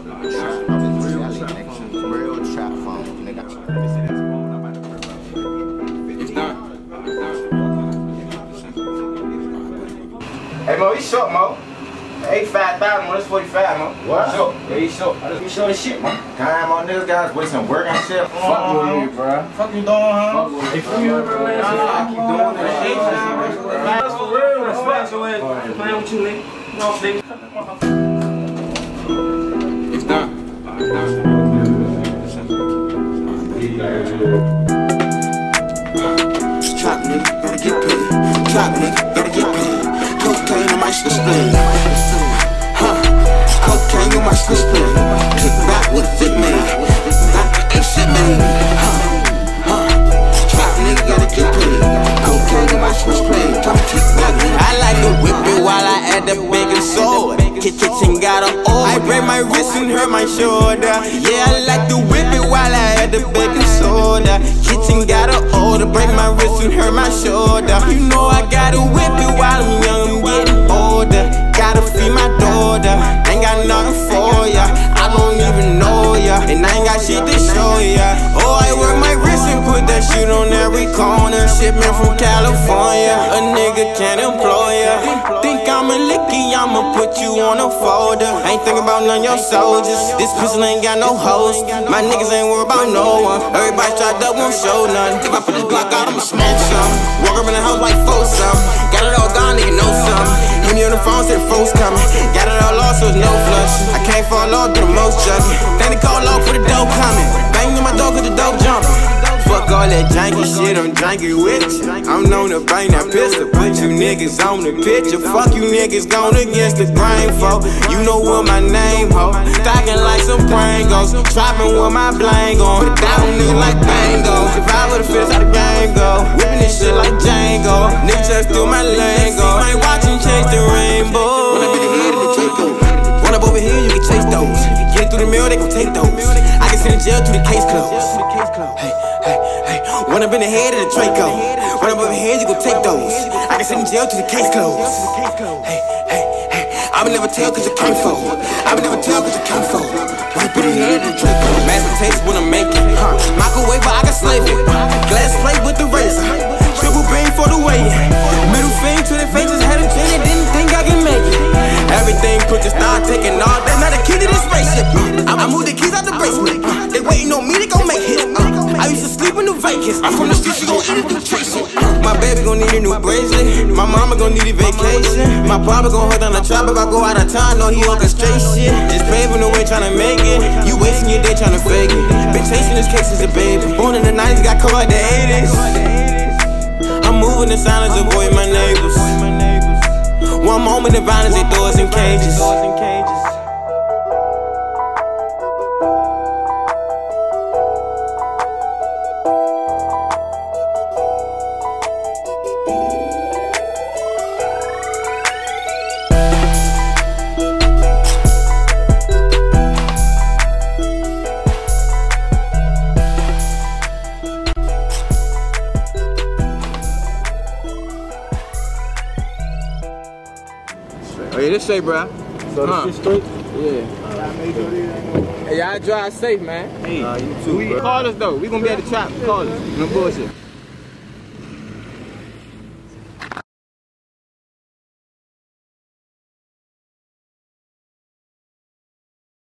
know the trap. Real trap phone, nigga. It's done. Hey, Mo, he's short, Mo. 85,000, Mo. That's 45, Mo. What? Short. Yeah, he's short. I just short as shit, Mo. Damn, on niggas guys wasting work and shit. Fuck with you, bro. Fuck you doing, huh? Hey, fuck you, bro. I keep doing this shit. That's for real. Respect your ass. Playing with you, nigga. No, nigga. It's done. Trap nigga, gotta get paid. Trap nigga, gotta get paid. Cocaine on my display. Cocaine on my display. Kick back with a thick man. Ain't shit man. Trap nigga, gotta get paid. Cocaine on my display. Come kick back. I like to whip it while I add the bacon soda. Kitchen got a old. I break my wrist and hurt my shoulder. Yeah, I like to whip it while I add the bacon soda. Kitchen got a older. Break my wrist and hurt my shoulder. You know I gotta whip it while I'm young, I'm getting older. Gotta feed my daughter. Ain't got nothing for ya. I don't even know ya, and I ain't got shit to show ya. Oh, I work my wrist and put that shit on every corner. Shipment from California. A nigga can't employ ya. Think I'm a licky, I'ma put you on a folder. Ain't thinking about none of your soldiers. This pistol ain't got no host. My niggas ain't worried about no one. Everybody tried up, won't show none. If I put this Glock out, I'ma smoke some. Walk up in the house like some. Got it all gone, nigga, know some. Hit me on the phone, said folks coming. Got it all off, so it's no flush. I can't fall off, do the most juggy. Then they call off for the dope coming. Bang on my door, cause the dope jumping. Fuck all that janky shit, I'm janky with you. I'm known to bang that pistol, put you niggas on the picture. Fuck you niggas gone against the grain, folk. You know what my name, ho. Stocking like some Prangos, trapping with my blank on. Put it down, nigga, like bangos. If I would've fit, how the game go. Whipping this shit like Django. Niggas just through my lingo. I ain't watching chase the rainbow. When I be the head of the Draco. Run up over here, you can chase those. Get through the mail, they gon' take those. I can send in jail till the case closed. Hey. Run up in the head of the Draco. Run up over here, you gon' take those. I can send in jail till the case closed. Hey. I would never tell cause you came for. I would never tell cause you came for. Run up in the head of the Draco. Master taste when I'm making. Microwave, I can slave it. Glass plate with the razor. Triple beam for the weigh. Middle finger to the faces, had a gin and didn't think I could make it. Everything put the start taking all. That's not a key to this spaceship. I moved the keys out the basement. They waiting on me, they gon' make hits. I used to sleep in the Vegas. I'm from the street, she gon' eat it through Tracy. My baby gon' need a new bracelet. My mama gon' need a vacation. My papa gon' hold down the trap if I go out of town. No, he orchestrate shit. Just paving the way tryna make it. You wasting your day tryna fake it. Been chasing this case as a baby. Born in the 90s, got caught in the 80s. I'm moving in silence, avoid my neighbors. One moment of violence, they throw us in cages. Oh yeah, this straight, bro. So this shit straight? Yeah. Hey, y'all drive safe, man. Hey, you too, bro. Call us though. We gonna be at the trap. Call us. No bullshit.